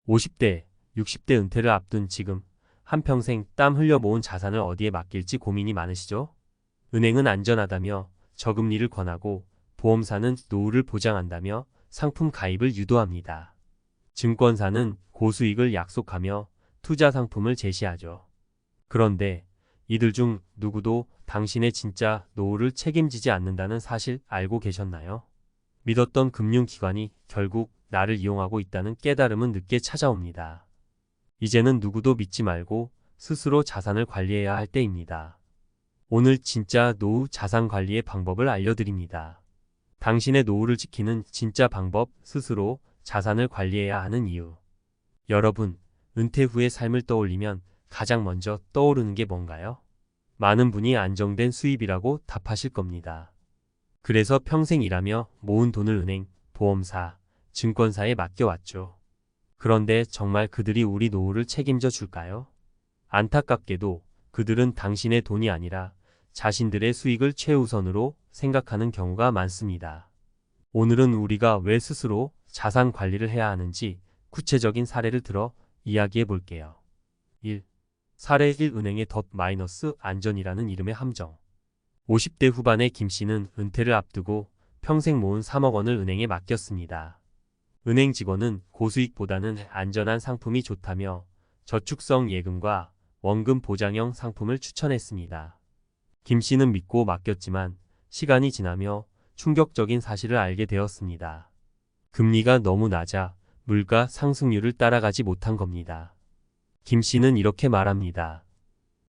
50대, 60대 은퇴를 앞둔 지금 한평생 땀 흘려 모은 자산을 어디에 맡길지 고민이 많으시죠? 은행은 안전하다며 저금리를 권하고 보험사는 노후를 보장한다며 상품 가입을 유도합니다. 증권사는 고수익을 약속하며 투자 상품을 제시하죠. 그런데 이들 중 누구도 당신의 진짜 노후를 책임지지 않는다는 사실 알고 계셨나요? 믿었던 금융기관이 결국 나를 이용하고 있다는 깨달음은 늦게 찾아옵니다. 이제는 누구도 믿지 말고 스스로 자산을 관리해야 할 때입니다. 오늘 진짜 노후 자산 관리의 방법을 알려드립니다. 당신의 노후를 지키는 진짜 방법, 스스로 자산을 관리해야 하는 이유. 여러분, 은퇴 후의 삶을 떠올리면 가장 먼저 떠오르는 게 뭔가요? 많은 분이 안정된 수입이라고 답하실 겁니다. 그래서 평생 일하며 모은 돈을 은행, 보험사, 증권사에 맡겨왔죠. 그런데 정말 그들이 우리 노후를 책임져 줄까요? 안타깝게도 그들은 당신의 돈이 아니라 자신들의 수익을 최우선으로 생각하는 경우가 많습니다. 오늘은 우리가 왜 스스로 자산 관리를 해야 하는지 구체적인 사례를 들어 이야기해 볼게요. 1. 사례 1. 은행의 안전이라는 이름의 함정. 50대 후반의 김 씨는 은퇴를 앞두고 평생 모은 3억 원을 은행에 맡겼습니다. 은행 직원은 고수익보다는 안전한 상품이 좋다며 저축성 예금과 원금 보장형 상품을 추천했습니다. 김 씨는 믿고 맡겼지만 시간이 지나며 충격적인 사실을 알게 되었습니다. 금리가 너무 낮아 물가 상승률을 따라가지 못한 겁니다. 김 씨는 이렇게 말합니다.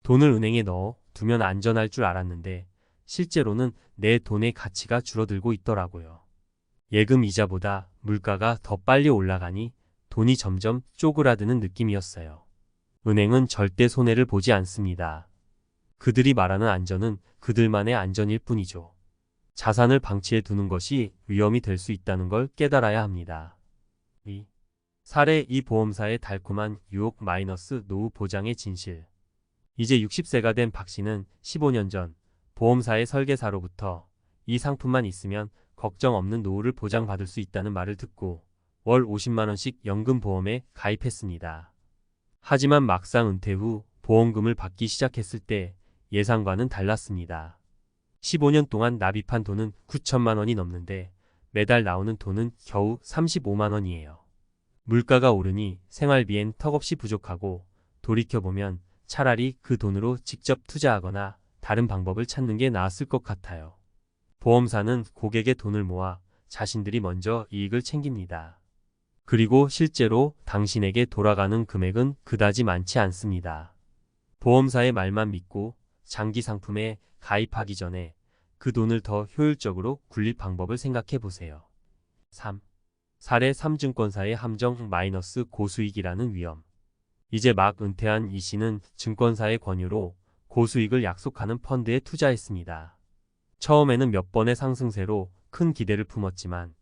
돈을 은행에 넣어 두면 안전할 줄 알았는데 실제로는 내 돈의 가치가 줄어들고 있더라고요. 예금 이자보다 물가가 더 빨리 올라가니 돈이 점점 쪼그라드는 느낌이었어요. 은행은 절대 손해를 보지 않습니다. 그들이 말하는 안전은 그들만의 안전일 뿐이죠. 자산을 방치해 두는 것이 위험이 될 수 있다는 걸 깨달아야 합니다. 2. 사례 2. 보험사의 달콤한 유혹 노후 보장의 진실. 이제 60세가 된 박 씨는 15년 전 보험사의 설계사로부터 이 상품만 있으면 걱정 없는 노후를 보장받을 수 있다는 말을 듣고 월 50만 원씩 연금보험에 가입했습니다. 하지만 막상 은퇴 후 보험금을 받기 시작했을 때 예상과는 달랐습니다. 15년 동안 납입한 돈은 9천만 원이 넘는데 매달 나오는 돈은 겨우 35만 원이에요. 물가가 오르니 생활비엔 턱없이 부족하고 돌이켜보면 차라리 그 돈으로 직접 투자하거나 다른 방법을 찾는 게 나았을 것 같아요. 보험사는 고객의 돈을 모아 자신들이 먼저 이익을 챙깁니다. 그리고 실제로 당신에게 돌아가는 금액은 그다지 많지 않습니다. 보험사의 말만 믿고 장기 상품에 가입하기 전에 그 돈을 더 효율적으로 굴릴 방법을 생각해 보세요. 3. 사례 3. 증권사의 함정 고수익이라는 위험. 이제 막 은퇴한 이 씨는 증권사의 권유로 고수익을 약속하는 펀드에 투자했습니다. 처음에는 몇 번의 상승세로 큰 기대를 품었지만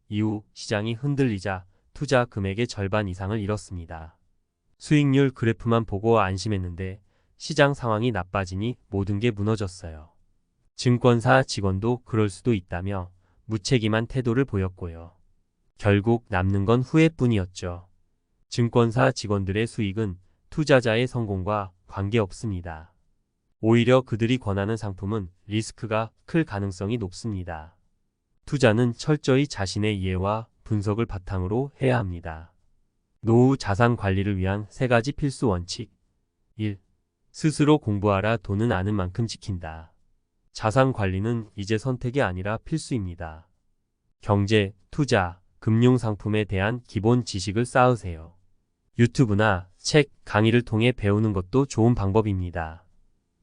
이후 시장이 흔들리자 투자 금액의 절반 이상을 잃었습니다. 수익률 그래프만 보고 안심했는데 시장 상황이 나빠지니 모든 게 무너졌어요. 증권사 직원도 그럴 수도 있다며 무책임한 태도를 보였고요. 결국 남는 건 후회뿐이었죠. 증권사 직원들의 수익은 투자자의 성공과 관계없습니다. 오히려 그들이 권하는 상품은 리스크가 클 가능성이 높습니다. 투자는 철저히 자신의 이해와 분석을 바탕으로 해야 합니다. 노후 자산 관리를 위한 3가지 필수 원칙. 1. 스스로 공부하라. 돈은 아는 만큼 지킨다. 자산 관리는 이제 선택이 아니라 필수입니다. 경제, 투자, 금융상품에 대한 기본 지식을 쌓으세요. 유튜브나 책, 강의를 통해 배우는 것도 좋은 방법입니다.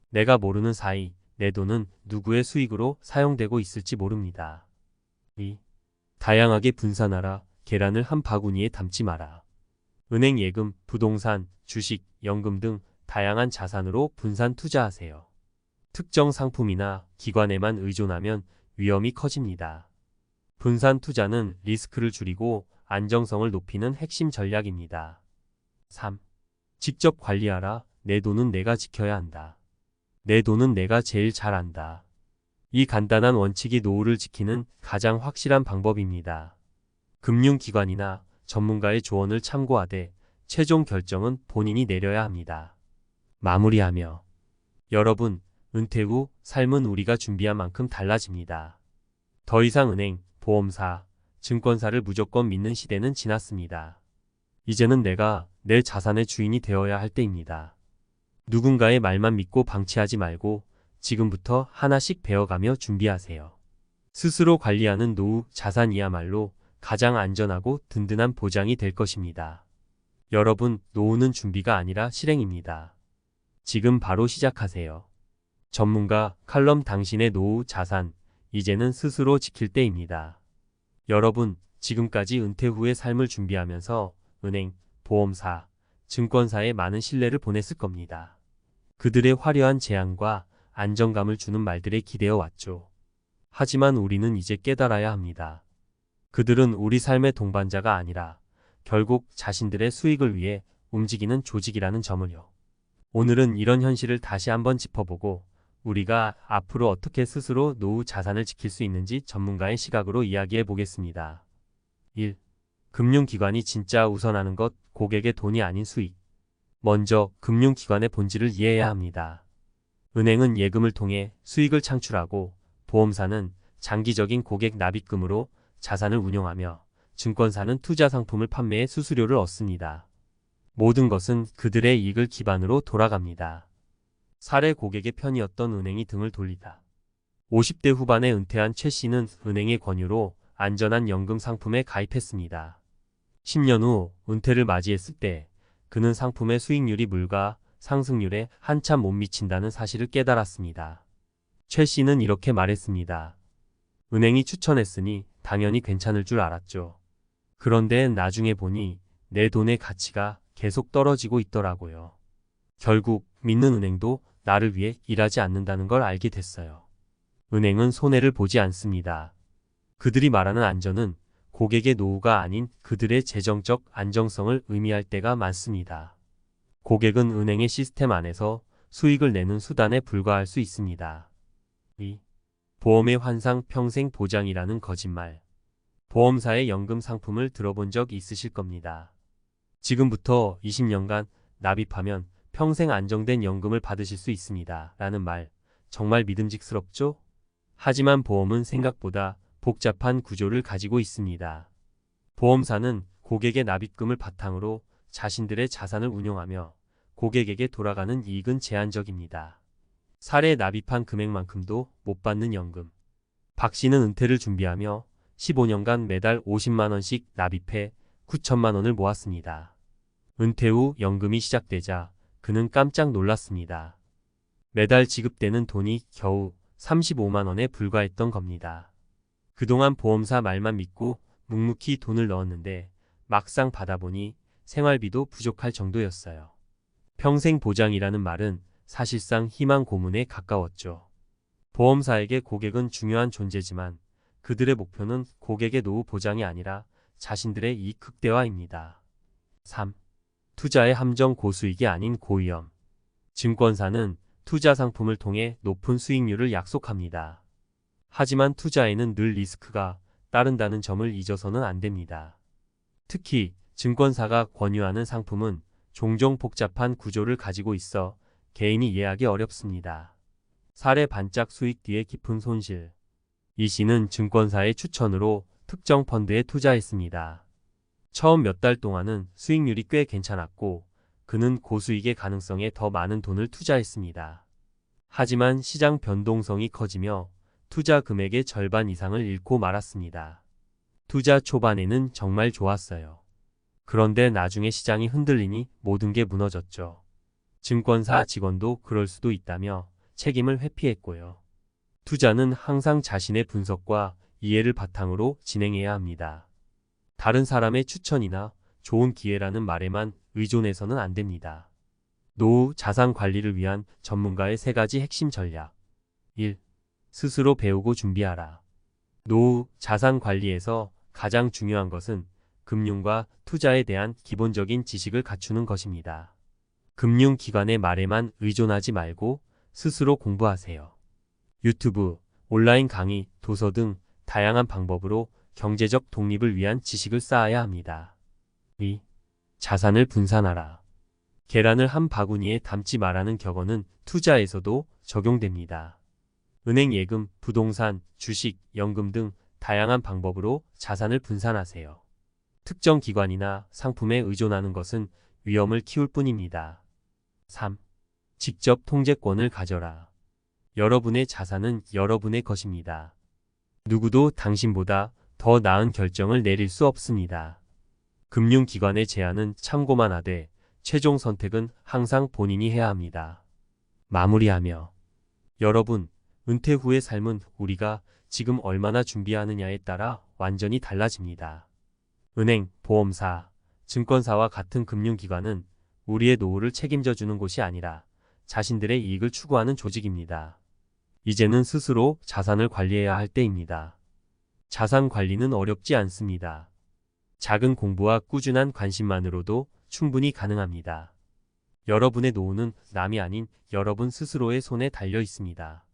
내가 모르는 사이 내 돈은 누구의 수익으로 사용되고 있을지 모릅니다. 2. 다양하게 분산하라. 계란을 한 바구니에 담지 마라. 은행 예금, 부동산, 주식, 연금 등 다양한 자산으로 분산 투자하세요. 특정 상품이나 기관에만 의존하면 위험이 커집니다. 분산 투자는 리스크를 줄이고 안정성을 높이는 핵심 전략입니다. 3. 직접 관리하라. 내 돈은 내가 지켜야 한다. 내 돈은 내가 제일 잘 안다. 이 간단한 원칙이 노후를 지키는 가장 확실한 방법입니다. 금융기관이나 전문가의 조언을 참고하되 최종 결정은 본인이 내려야 합니다. 마무리하며 여러분, 은퇴 후 삶은 우리가 준비한 만큼 달라집니다. 더 이상 은행, 보험사, 증권사를 무조건 믿는 시대는 지났습니다. 이제는 내가 내 자산의 주인이 되어야 할 때입니다. 누군가의 말만 믿고 방치하지 말고 지금부터 하나씩 배워가며 준비하세요. 스스로 관리하는 노후 자산이야말로 가장 안전하고 든든한 보장이 될 것입니다. 여러분, 노후는 준비가 아니라 실행입니다. 지금 바로 시작하세요. 전문가 칼럼 당신의 노후 자산, 이제는 스스로 지킬 때입니다. 여러분, 지금까지 은퇴 후의 삶을 준비하면서 은행, 보험사, 증권사에 많은 신뢰를 보냈을 겁니다. 그들의 화려한 제안과 안정감을 주는 말들에 기대어 왔죠. 하지만 우리는 이제 깨달아야 합니다. 그들은 우리 삶의 동반자가 아니라 결국 자신들의 수익을 위해 움직이는 조직이라는 점을요. 오늘은 이런 현실을 다시 한번 짚어보고 우리가 앞으로 어떻게 스스로 노후 자산을 지킬 수 있는지 전문가의 시각으로 이야기해 보겠습니다. 1. 금융기관이 진짜 우선하는 것, 고객의 돈이 아닌 수익. 먼저 금융기관의 본질을 이해해야 합니다. 은행은 예금을 통해 수익을 창출하고 보험사는 장기적인 고객 납입금으로 자산을 운용하며 증권사는 투자 상품을 판매해 수수료를 얻습니다. 모든 것은 그들의 이익을 기반으로 돌아갑니다. 사례 고객의 편이었던 은행이 등을 돌리다. 50대 후반에 은퇴한 최 씨는 은행의 권유로 안전한 연금 상품에 가입했습니다. 10년 후 은퇴를 맞이했을 때 그는 상품의 수익률이 물가 상승률에 한참 못 미친다는 사실을 깨달았습니다. 최 씨는 이렇게 말했습니다. 은행이 추천했으니 당연히 괜찮을 줄 알았죠. 그런데 나중에 보니 내 돈의 가치가 계속 떨어지고 있더라고요. 결국 믿는 은행도 나를 위해 일하지 않는다는 걸 알게 됐어요. 은행은 손해를 보지 않습니다. 그들이 말하는 안전은 고객의 노후가 아닌 그들의 재정적 안정성을 의미할 때가 많습니다. 고객은 은행의 시스템 안에서 수익을 내는 수단에 불과할 수 있습니다. 2. 보험의 환상 평생 보장이라는 거짓말. 보험사의 연금 상품을 들어본 적 있으실 겁니다. 지금부터 20년간 납입하면 평생 안정된 연금을 받으실 수 있습니다. 라는 말, 정말 믿음직스럽죠? 하지만 보험은 생각보다 복잡한 구조를 가지고 있습니다. 보험사는 고객의 납입금을 바탕으로 자신들의 자산을 운용하며 고객에게 돌아가는 이익은 제한적입니다. 사례 납입한 금액만큼도 못 받는 연금. 박 씨는 은퇴를 준비하며 15년간 매달 50만원씩 납입해 9천만원을 모았습니다. 은퇴 후 연금이 시작되자 그는 깜짝 놀랐습니다. 매달 지급되는 돈이 겨우 35만원에 불과했던 겁니다. 그동안 보험사 말만 믿고 묵묵히 돈을 넣었는데 막상 받아보니 생활비도 부족할 정도였어요. 평생 보장이라는 말은 사실상 희망 고문에 가까웠죠. 보험사에게 고객은 중요한 존재지만 그들의 목표는 고객의 노후 보장이 아니라 자신들의 이익 극대화입니다. 3. 투자의 함정 고수익이 아닌 고위험. 증권사는 투자 상품을 통해 높은 수익률을 약속합니다. 하지만 투자에는 늘 리스크가 따른다는 점을 잊어서는 안 됩니다. 특히 증권사가 권유하는 상품은 종종 복잡한 구조를 가지고 있어 개인이 이해하기 어렵습니다. 사례 반짝 수익 뒤에 깊은 손실. 이 씨는 증권사의 추천으로 특정 펀드에 투자했습니다. 처음 몇 달 동안은 수익률이 꽤 괜찮았고 그는 고수익의 가능성에 더 많은 돈을 투자했습니다. 하지만 시장 변동성이 커지며 투자 금액의 절반 이상을 잃고 말았습니다. 투자 초반에는 정말 좋았어요. 그런데 나중에 시장이 흔들리니 모든 게 무너졌죠. 증권사 직원도 그럴 수도 있다며 책임을 회피했고요. 투자는 항상 자신의 분석과 이해를 바탕으로 진행해야 합니다. 다른 사람의 추천이나 좋은 기회라는 말에만 의존해서는 안 됩니다. 노후 자산 관리를 위한 전문가의 3가지 핵심 전략. 1. 스스로 배우고 준비하라. 노후 자산 관리에서 가장 중요한 것은 금융과 투자에 대한 기본적인 지식을 갖추는 것입니다. 금융기관의 말에만 의존하지 말고 스스로 공부하세요. 유튜브, 온라인 강의, 도서 등 다양한 방법으로 경제적 독립을 위한 지식을 쌓아야 합니다. 2. 자산을 분산하라. 계란을 한 바구니에 담지 말라는 격언은 투자에서도 적용됩니다. 은행 예금, 부동산, 주식, 연금 등 다양한 방법으로 자산을 분산하세요. 특정 기관이나 상품에 의존하는 것은 위험을 키울 뿐입니다. 3. 직접 통제권을 가져라. 여러분의 자산은 여러분의 것입니다. 누구도 당신보다 더 나은 결정을 내릴 수 없습니다. 금융기관의 제안은 참고만 하되 최종 선택은 항상 본인이 해야 합니다. 마무리하며 여러분, 은퇴 후의 삶은 우리가 지금 얼마나 준비하느냐에 따라 완전히 달라집니다. 은행, 보험사, 증권사와 같은 금융기관은 우리의 노후를 책임져 주는 곳이 아니라 자신들의 이익을 추구하는 조직입니다. 이제는 스스로 자산을 관리해야 할 때입니다. 자산 관리는 어렵지 않습니다. 작은 공부와 꾸준한 관심만으로도 충분히 가능합니다. 여러분의 노후는 남이 아닌 여러분 스스로의 손에 달려 있습니다.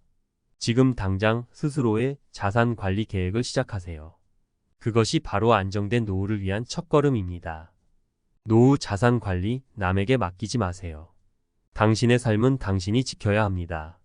지금 당장 스스로의 자산 관리 계획을 시작하세요. 그것이 바로 안정된 노후를 위한 첫걸음입니다. 노후 자산 관리 남에게 맡기지 마세요. 당신의 삶은 당신이 지켜야 합니다.